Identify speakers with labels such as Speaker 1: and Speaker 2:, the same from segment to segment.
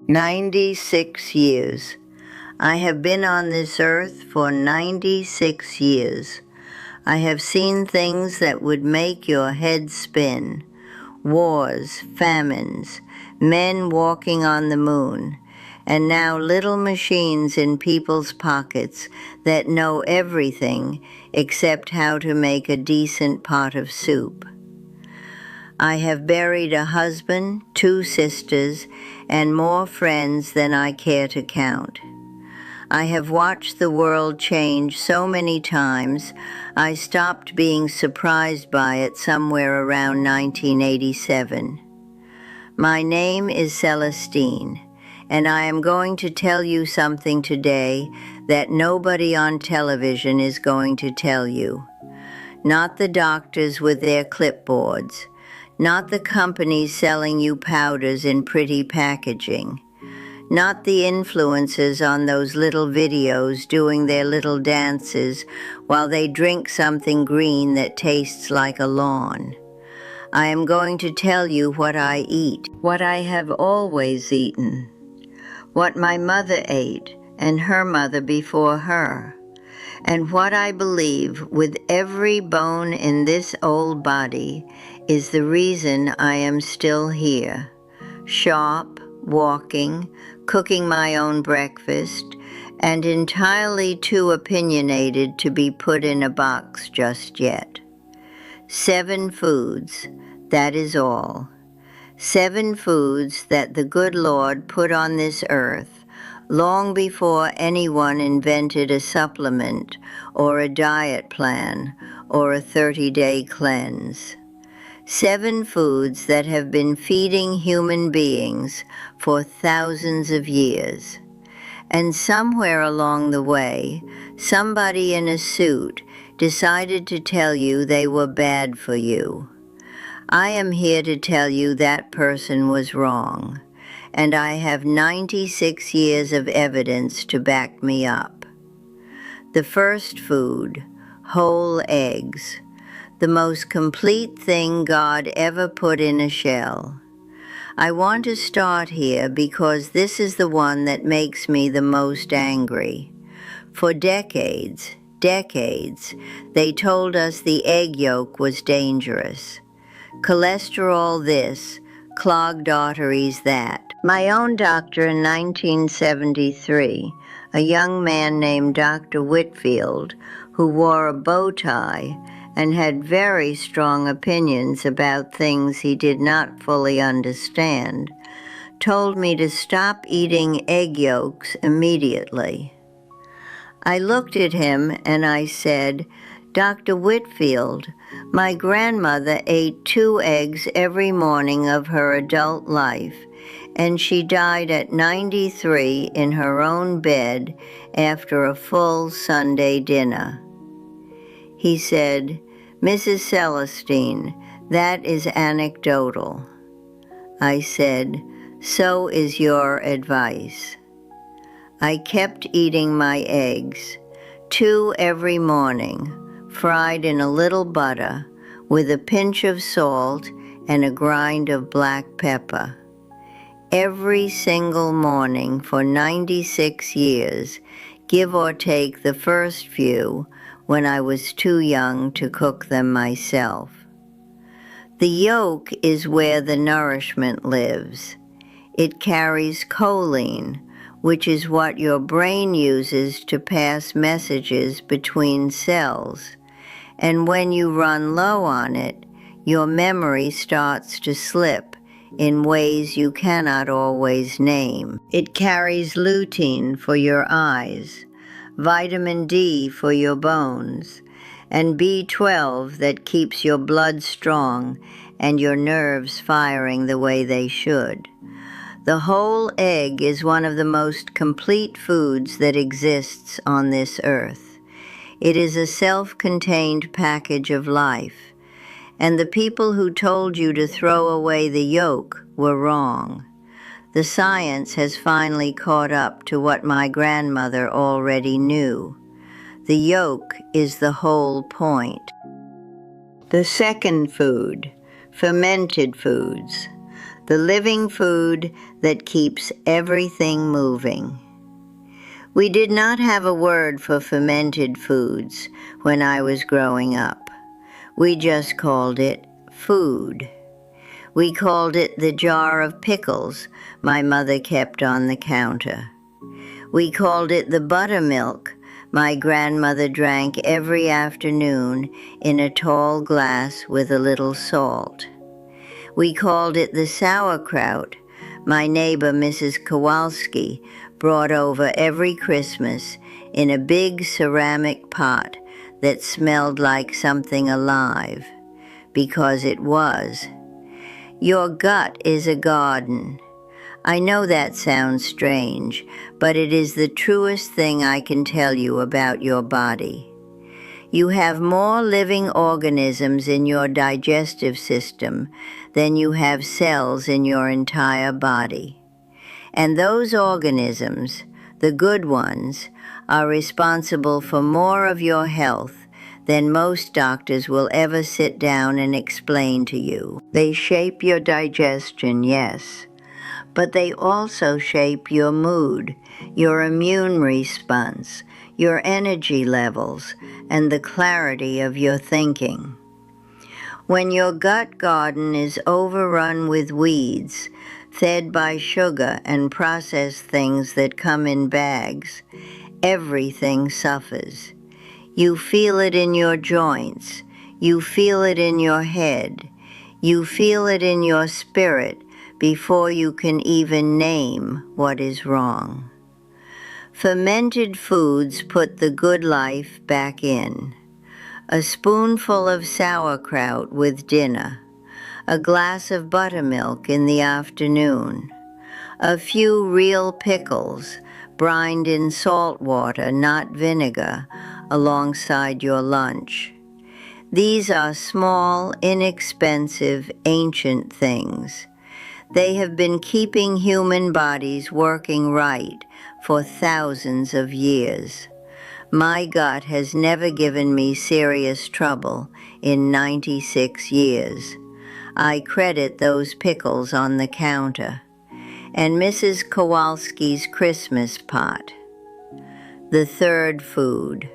Speaker 1: 96 years. I have been on this earth for 96 years. I have seen things that would make your head spin. Wars, famines, men walking on the moon, and now little machines in people's pockets that know everything except how to make a decent pot of soup. I have buried a husband, 2 sisters, and more friends than I care to count. I have watched the world change so many times, I stopped being surprised by it somewhere around 1987. My name is Celestine, and I am going to tell you something today that nobody on television is going to tell you. Not the doctors with their clipboards. Not the companies selling you powders in pretty packaging. Not the influencers on those little videos doing their little dances while they drink something green that tastes like a lawn. I am going to tell you what I eat, what I have always eaten, what my mother ate and her mother before her, and what I believe with every bone in this old body is the reason I am still here, sharp, walking, cooking my own breakfast, and entirely too opinionated to be put in a box just yet. 7 foods, that is all. 7 foods that the good Lord put on this earth long before anyone invented a supplement or a diet plan or a 30-day cleanse. 7 foods that have been feeding human beings for thousands of years. And somewhere along the way, somebody in a suit decided to tell you they were bad for you. I am here to tell you that person was wrong, and I have 96 years of evidence to back me up. The first food, whole eggs. The most complete thing God ever put in a shell. I want to start here because this is the one that makes me the most angry. For decades, they told us the egg yolk was dangerous. Cholesterol this, clogged arteries that. My own doctor in 1973, a young man named Dr. Whitfield, who wore a bow tie and had very strong opinions about things he did not fully understand, told me to stop eating egg yolks immediately. I looked at him and I said, "Dr. Whitfield, my grandmother ate 2 eggs every morning of her adult life, and she died at 93 in her own bed after a full Sunday dinner." He said, "Mrs. Celestine, that is anecdotal." I said, "So is your advice." I kept eating my eggs, 2 every morning, fried in a little butter, with a pinch of salt and a grind of black pepper. Every single morning for 96 years, give or take the first few, when I was too young to cook them myself. The yolk is where the nourishment lives. It carries choline, which is what your brain uses to pass messages between cells. And when you run low on it, your memory starts to slip in ways you cannot always name. It carries lutein for your eyes, vitamin D for your bones, and B12 that keeps your blood strong and your nerves firing the way they should. The whole egg is one of the most complete foods that exists on this earth. It is a self-contained package of life, and the people who told you to throw away the yolk were wrong. The science has finally caught up to what my grandmother already knew. The yolk is the whole point. The second food, fermented foods. the living food that keeps everything moving. We did not have a word for fermented foods when I was growing up. We just called it food. We called it the jar of pickles my mother kept on the counter. We called it the buttermilk my grandmother drank every afternoon in a tall glass with a little salt. We called it the sauerkraut my neighbor Mrs. Kowalski brought over every Christmas in a big ceramic pot that smelled like something alive, because it was. Your gut is a garden. I know that sounds strange, but it is the truest thing I can tell you about your body. You have more living organisms in your digestive system than you have cells in your entire body. And those organisms, the good ones, are responsible for more of your health than most doctors will ever sit down and explain to you. They shape your digestion, yes, but they also shape your mood, your immune response, your energy levels, and the clarity of your thinking. When your gut garden is overrun with weeds, fed by sugar and processed things that come in bags, everything suffers. You feel it in your joints. You feel it in your head. You feel it in your spirit before you can even name what is wrong. Fermented foods put the good life back in. A spoonful of sauerkraut with dinner, a glass of buttermilk in the afternoon, a few real pickles, brined in salt water, not vinegar, alongside your lunch. These are small, inexpensive, ancient things. They have been keeping human bodies working right for thousands of years. My gut has never given me serious trouble in 96 years. I credit those pickles on the counter and Mrs. Kowalski's Christmas pot. The third food,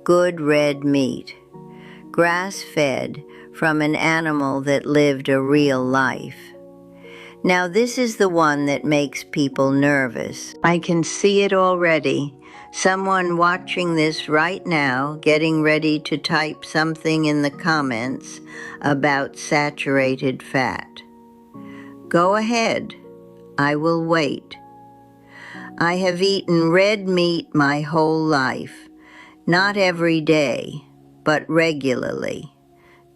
Speaker 1: good red meat, grass-fed from an animal that lived a real life. Now this is the one that makes people nervous. I can see it already. Someone watching this right now getting ready to type something in the comments about saturated fat. Go ahead. I will wait. I have eaten red meat my whole life. Not every day, but regularly.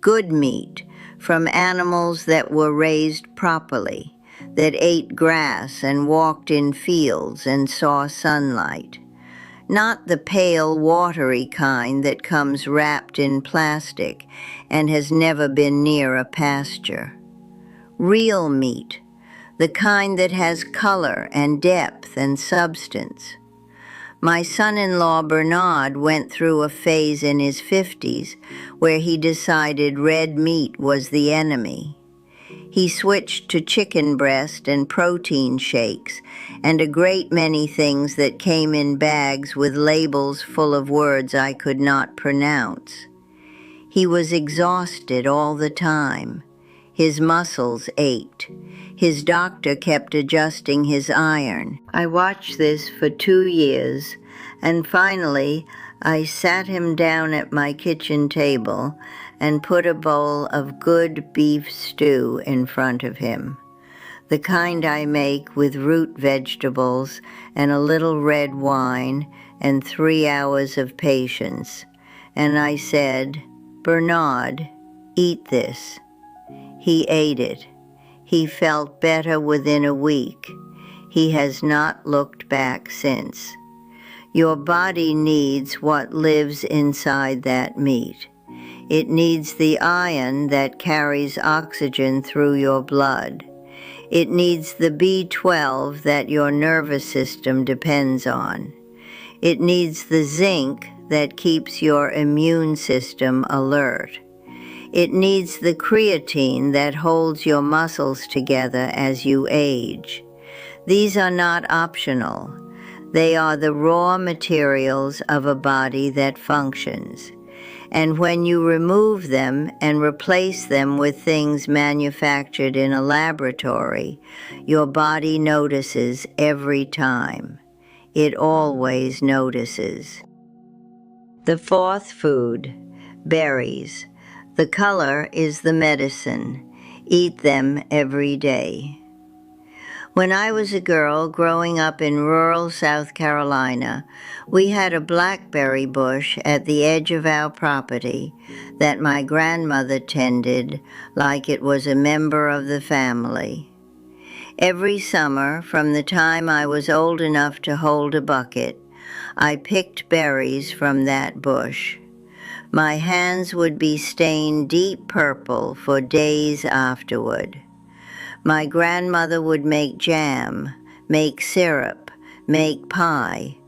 Speaker 1: Good meat from animals that were raised properly, that ate grass and walked in fields and saw sunlight. Not the pale, watery kind that comes wrapped in plastic and has never been near a pasture. Real meat, the kind that has color and depth and substance. My son-in-law Bernard went through a phase in his 50s where he decided red meat was the enemy. He switched to chicken breast and protein shakes and a great many things that came in bags with labels full of words I could not pronounce. He was exhausted all the time. His muscles ached. His doctor kept adjusting his iron. I watched this for 2 years, and finally I sat him down at my kitchen table and put a bowl of good beef stew in front of him, the kind I make with root vegetables and a little red wine and 3 hours of patience. And I said, "Bernard, eat this." He ate it. He felt better within a week. He has not looked back since. Your body needs what lives inside that meat. It needs the iron that carries oxygen through your blood. It needs the B12 that your nervous system depends on. It needs the zinc that keeps your immune system alert. It needs the creatine that holds your muscles together as you age. These are not optional. They are the raw materials of a body that functions. And when you remove them and replace them with things manufactured in a laboratory, your body notices every time. It always notices. The fourth food, berries. The color is the medicine. Eat them every day. When I was a girl growing up in rural South Carolina, we had a blackberry bush at the edge of our property that my grandmother tended like it was a member of the family. Every summer, from the time I was old enough to hold a bucket, I picked berries from that bush. My hands would be stained deep purple for days afterward. My grandmother would make jam, make syrup, make pie,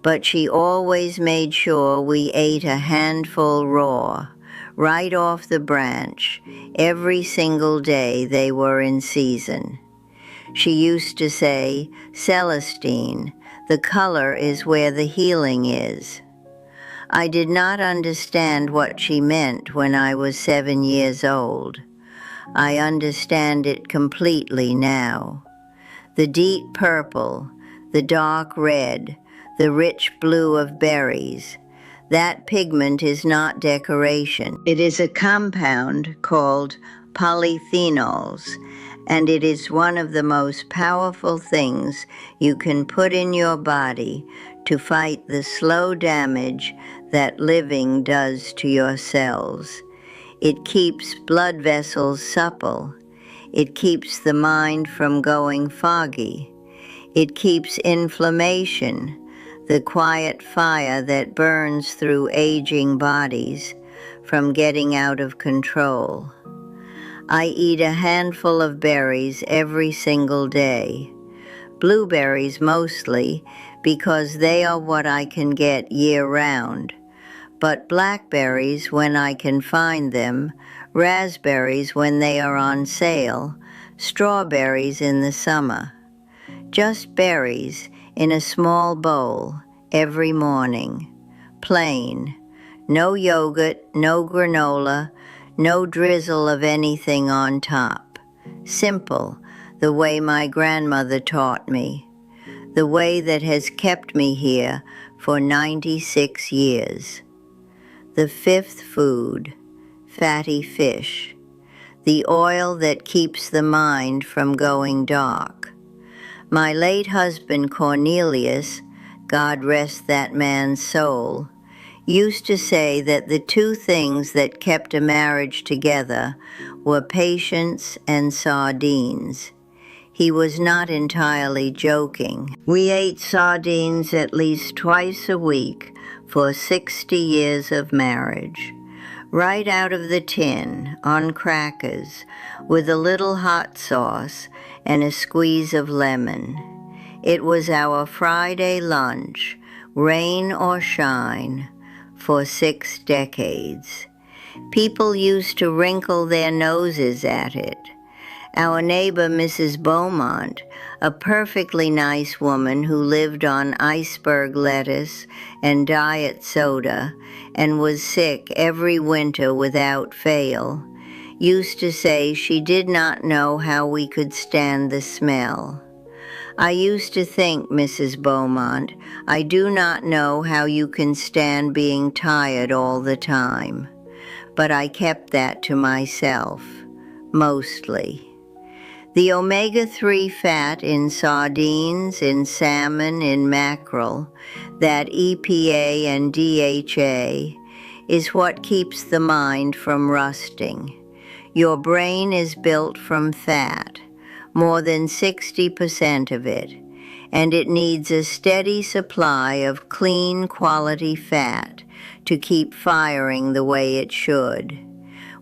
Speaker 1: but she always made sure we ate a handful raw, right off the branch, every single day they were in season. She used to say, "Celestine, the color is where the healing is." I did not understand what she meant when I was 7 years old. I understand it completely now. The deep purple, the dark red, the rich blue of berries, that pigment is not decoration. It is a compound called polyphenols, and it is one of the most powerful things you can put in your body to fight the slow damage that living does to your cells. It keeps blood vessels supple. It keeps the mind from going foggy. It keeps inflammation, the quiet fire that burns through aging bodies, from getting out of control. I eat a handful of berries every single day. Blueberries mostly, because they are what I can get year-round. But blackberries when I can find them, raspberries when they are on sale, strawberries in the summer. Just berries in a small bowl every morning. Plain. No yogurt, no granola, no drizzle of anything on top. Simple, the way my grandmother taught me. The way that has kept me here for 96 years. The fifth food, fatty fish, the oil that keeps the mind from going dark. My late husband Cornelius, God rest that man's soul, used to say that the two things that kept a marriage together were patience and sardines. He was not entirely joking. We ate sardines at least twice a week for 60 years of marriage, right out of the tin, on crackers, with a little hot sauce and a squeeze of lemon. It was our Friday lunch, rain or shine, for 6 decades. People used to wrinkle their noses at it. Our neighbor, Mrs. Beaumont, a perfectly nice woman who lived on iceberg lettuce and diet soda and was sick every winter without fail, used to say she did not know how we could stand the smell. I used to think, Mrs. Beaumont, I do not know how you can stand being tired all the time. But I kept that to myself, mostly. The omega-3 fat in sardines, in salmon, in mackerel, that EPA and DHA, is what keeps the mind from rusting. Your brain is built from fat, more than 60% of it, and it needs a steady supply of clean quality fat to keep firing the way it should.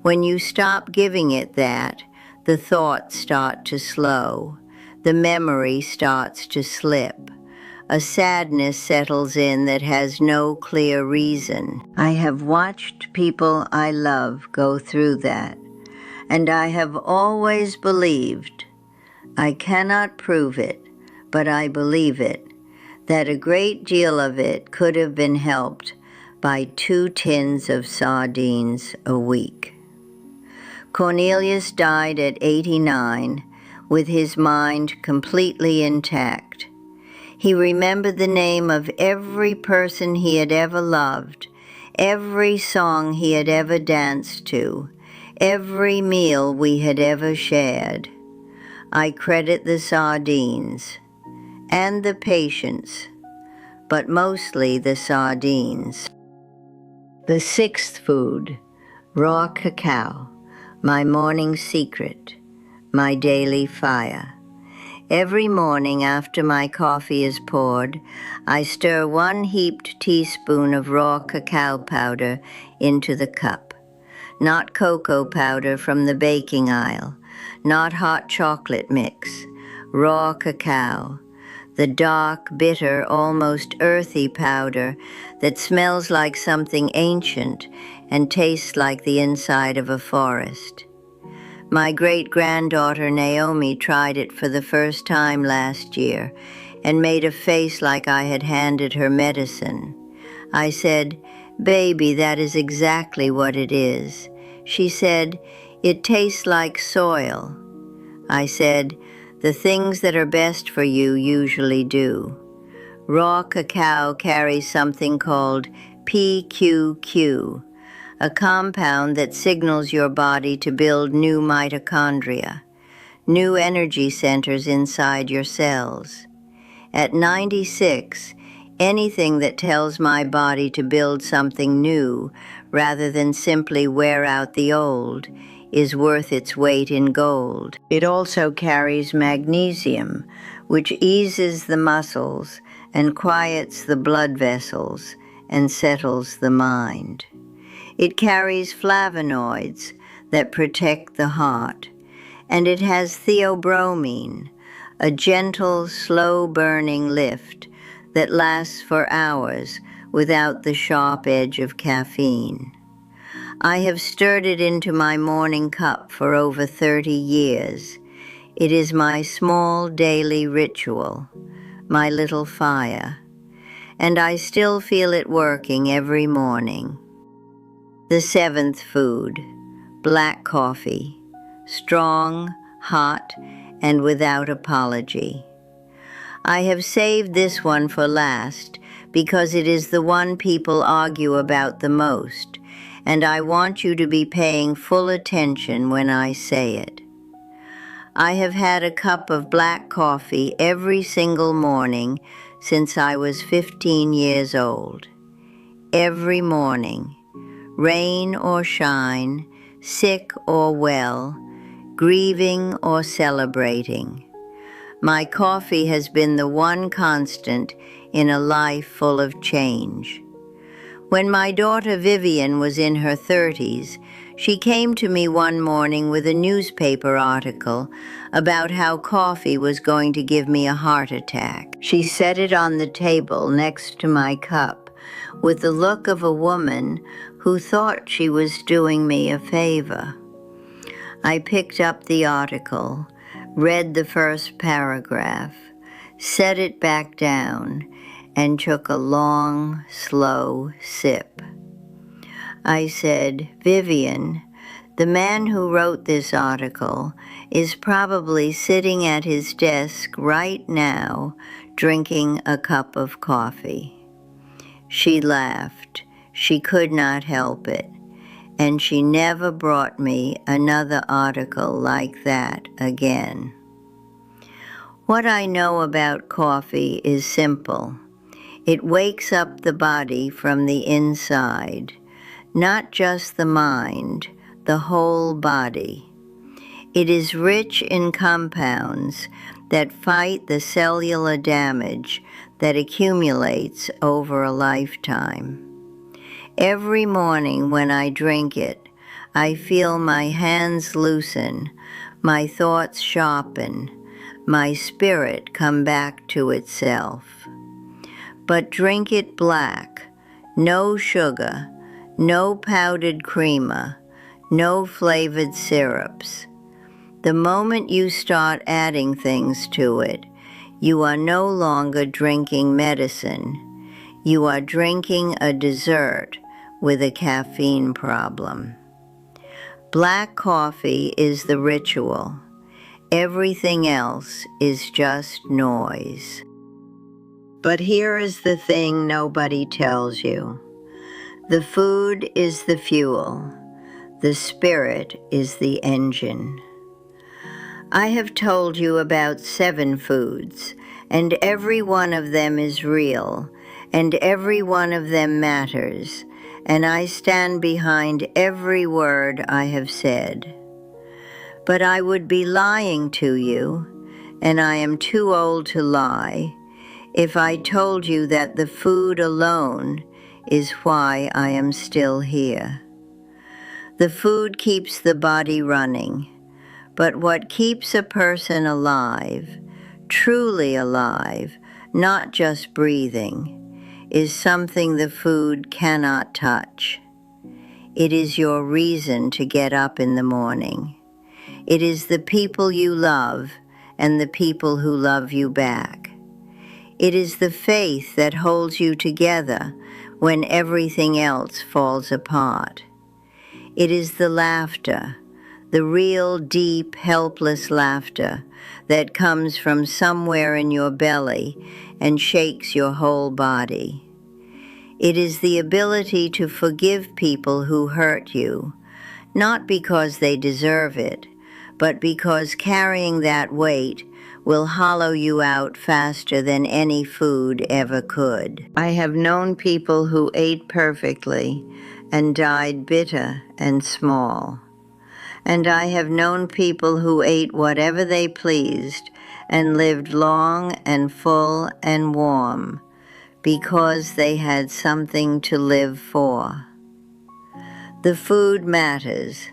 Speaker 1: When you stop giving it that, the thoughts start to slow. The memory starts to slip. A sadness settles in that has no clear reason. I have watched people I love go through that, and I have always believed, I cannot prove it, but I believe it, that a great deal of it could have been helped by 2 tins of sardines a week. Cornelius died at 89 with his mind completely intact. He remembered the name of every person he had ever loved, every song he had ever danced to, every meal we had ever shared. I credit the sardines and the patience, but mostly the sardines. The 6th food, raw cacao, my morning secret, my daily fire. Every morning after my coffee is poured, I stir 1 heaped teaspoon of raw cacao powder into the cup. Not cocoa powder from the baking aisle, not hot chocolate mix, raw cacao, the dark, bitter, almost earthy powder that smells like something ancient and tastes like the inside of a forest. My great-granddaughter Naomi tried it for the first time last year and made a face like I had handed her medicine. I said, "Baby, that is exactly what it is." She said, "It tastes like soil." I said, "The things that are best for you usually do." Raw cacao carries something called PQQ, a compound that signals your body to build new mitochondria, new energy centers inside your cells. At 96, anything that tells my body to build something new rather than simply wear out the old is worth its weight in gold. It also carries magnesium, which eases the muscles and quiets the blood vessels and settles the mind. It carries flavonoids that protect the heart, and it has theobromine, a gentle, slow-burning lift that lasts for hours without the sharp edge of caffeine. I have stirred it into my morning cup for over 30 years. It is my small daily ritual, my little fire, and I still feel it working every morning. The 7th food, black coffee, strong, hot, and without apology. I have saved this one for last because it is the one people argue about the most, and I want you to be paying full attention when I say it. I have had a cup of black coffee every single morning since I was 15 years old. Every morning, rain or shine, sick or well, grieving or celebrating. My coffee has been the one constant in a life full of change. When my daughter Vivian was in her 30s, she came to me one morning with a newspaper article about how coffee was going to give me a heart attack. She set it on the table next to my cup with the look of a woman who thought she was doing me a favor. I picked up the article, read the first paragraph, set it back down, and took a long, slow sip. I said, "Vivian, the man who wrote this article is probably sitting at his desk right now drinking a cup of coffee." She laughed. She could not help it, and she never brought me another article like that again. What I know about coffee is simple. It wakes up the body from the inside, not just the mind, the whole body. It is rich in compounds that fight the cellular damage that accumulates over a lifetime. Every morning when I drink it, I feel my hands loosen, my thoughts sharpen, my spirit come back to itself. but drink it black, no sugar, no powdered creamer, no flavored syrups. The moment you start adding things to it, you are no longer drinking medicine. You are drinking a dessert with a caffeine problem. Black coffee is the ritual. Everything else is just noise. But here is the thing nobody tells you. The food is the fuel. The spirit is the engine. I have told you about 7 foods, and every one of them is real, and every one of them matters, and I stand behind every word I have said. But I would be lying to you, and I am too old to lie, if I told you that the food alone is why I am still here. The food keeps the body running. But what keeps a person alive, truly alive, not just breathing, is something the food cannot touch. It is your reason to get up in the morning. It is the people you love and the people who love you back. It is the faith that holds you together when everything else falls apart. It is the laughter, the real, deep, helpless laughter that comes from somewhere in your belly and shakes your whole body. It is the ability to forgive people who hurt you, not because they deserve it, but because carrying that weight will hollow you out faster than any food ever could. I have known people who ate perfectly and died bitter and small. And I have known people who ate whatever they pleased and lived long and full and warm because they had something to live for. The food matters.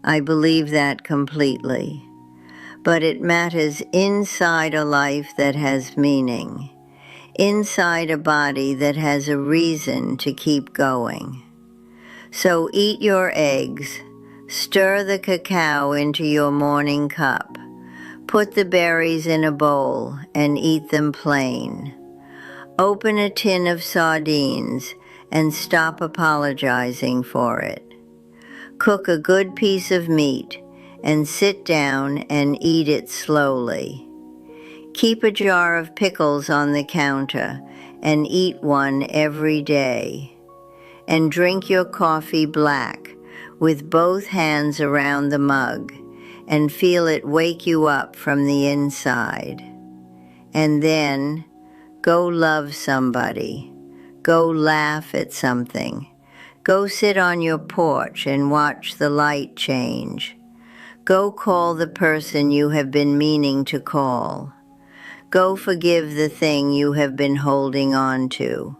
Speaker 1: I believe that completely. But it matters inside a life that has meaning, inside a body that has a reason to keep going. So eat your eggs. Stir the cacao into your morning cup. Put the berries in a bowl and eat them plain. Open a tin of sardines and stop apologizing for it. Cook a good piece of meat and sit down and eat it slowly. Keep a jar of pickles on the counter and eat one every day. And drink your coffee black with both hands around the mug and feel it wake you up from the inside. And then go love somebody. Go laugh at something. Go sit on your porch and watch the light change. Go call the person you have been meaning to call. Go forgive the thing you have been holding on to.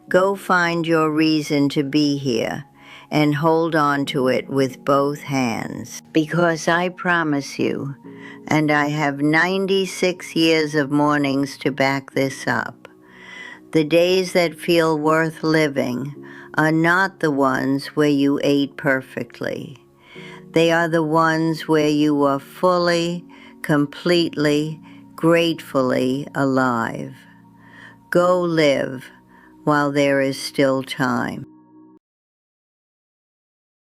Speaker 1: Go find your reason to be here and hold on to it with both hands. Because I promise you, and I have 96 years of mornings to back this up, the days that feel worth living are not the ones where you ate perfectly. They are the ones where you are fully, completely, gratefully alive. Go live while there is still time.